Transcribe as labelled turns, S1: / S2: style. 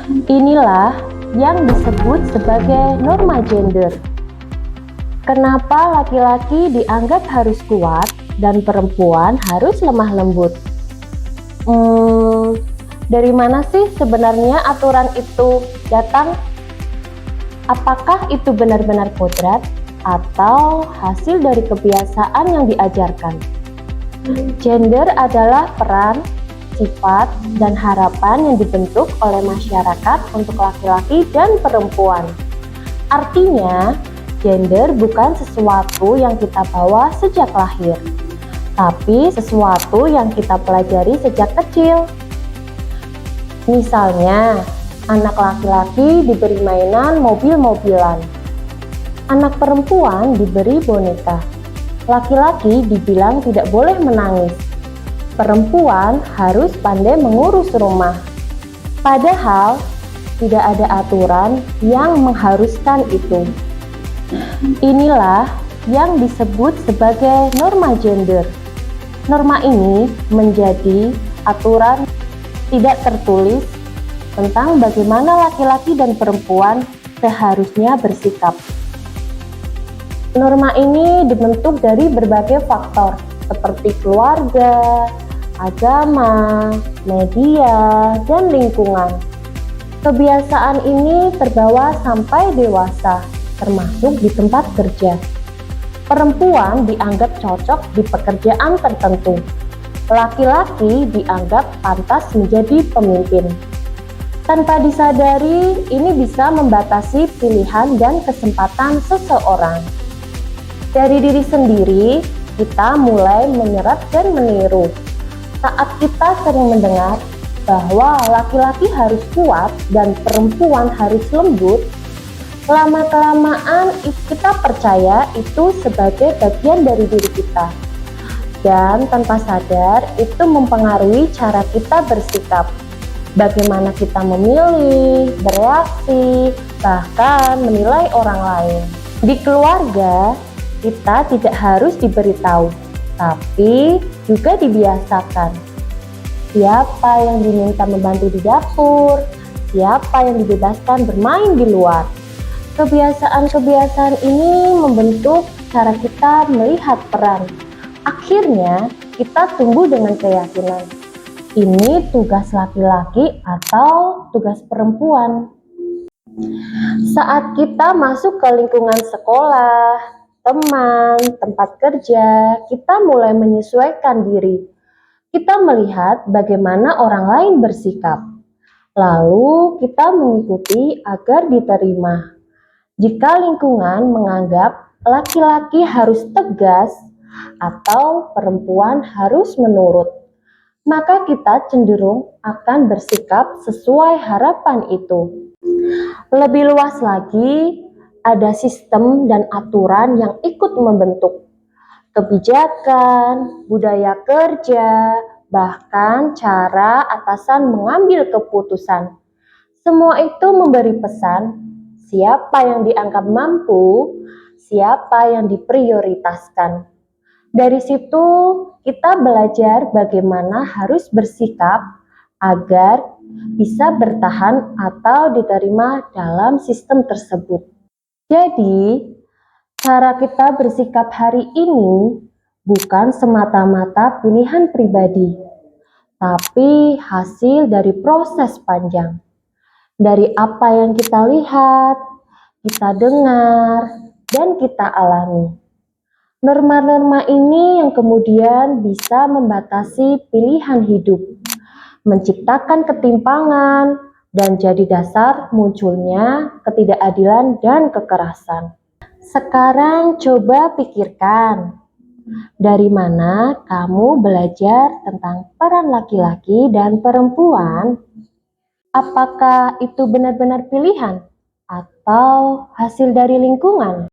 S1: Inilah yang disebut sebagai norma gender. Kenapa laki-laki dianggap harus kuat dan perempuan harus lemah lembut? Dari mana sih sebenarnya aturan itu datang? Apakah itu benar-benar kodrat atau hasil dari kebiasaan yang diajarkan? Gender adalah peran, sifat, dan harapan yang dibentuk oleh masyarakat untuk laki-laki dan perempuan. Artinya, gender bukan sesuatu yang kita bawa sejak lahir, tapi sesuatu yang kita pelajari sejak kecil. Misalnya, anak laki-laki diberi mainan mobil-mobilan, anak perempuan diberi boneka. Laki-laki dibilang tidak boleh menangis, perempuan harus pandai mengurus rumah. Padahal, tidak ada aturan yang mengharuskan itu. Inilah yang disebut sebagai norma gender. Norma ini menjadi aturan tidak tertulis tentang bagaimana laki-laki dan perempuan seharusnya bersikap. Norma ini dibentuk dari berbagai faktor seperti keluarga, agama, media, dan lingkungan. Kebiasaan ini terbawa sampai dewasa, termasuk di tempat kerja. Perempuan dianggap cocok di pekerjaan tertentu. Laki-laki dianggap pantas menjadi pemimpin. Tanpa disadari, ini bisa membatasi pilihan dan kesempatan seseorang. Dari diri sendiri, kita mulai menyerap dan meniru. Saat kita sering mendengar bahwa laki-laki harus kuat dan perempuan harus lembut, lama-kelamaan kita percaya itu sebagai bagian dari diri kita. Dan tanpa sadar, itu mempengaruhi cara kita bersikap. Bagaimana kita memilih, bereaksi, bahkan menilai orang lain. Di keluarga, kita tidak harus diberitahu, tapi juga dibiasakan. Siapa yang diminta membantu di dapur, siapa yang dibebaskan bermain di luar. Kebiasaan-kebiasaan ini membentuk cara kita melihat peran. Akhirnya, kita tumbuh dengan keyakinan, ini tugas laki-laki atau tugas perempuan. Saat kita masuk ke lingkungan sekolah, teman, tempat kerja, kita mulai menyesuaikan diri. Kita melihat bagaimana orang lain bersikap, lalu kita mengikuti agar diterima. Jika lingkungan menganggap laki-laki harus tegas atau perempuan harus menurut, maka kita cenderung akan bersikap sesuai harapan itu. Lebih luas lagi, ada sistem dan aturan yang ikut membentuk kebijakan, budaya kerja, bahkan cara atasan mengambil keputusan. Semua itu memberi pesan siapa yang dianggap mampu, siapa yang diprioritaskan. Dari situ kita belajar bagaimana harus bersikap agar bisa bertahan atau diterima dalam sistem tersebut. Jadi, cara kita bersikap hari ini bukan semata-mata pilihan pribadi, tapi hasil dari proses panjang. Dari apa yang kita lihat, kita dengar, dan kita alami. Norma-norma ini yang kemudian bisa membatasi pilihan hidup, menciptakan ketimpangan, dan jadi dasar munculnya ketidakadilan dan kekerasan. Sekarang coba pikirkan, dari mana kamu belajar tentang peran laki-laki dan perempuan? Apakah itu benar-benar pilihan atau hasil dari lingkungan?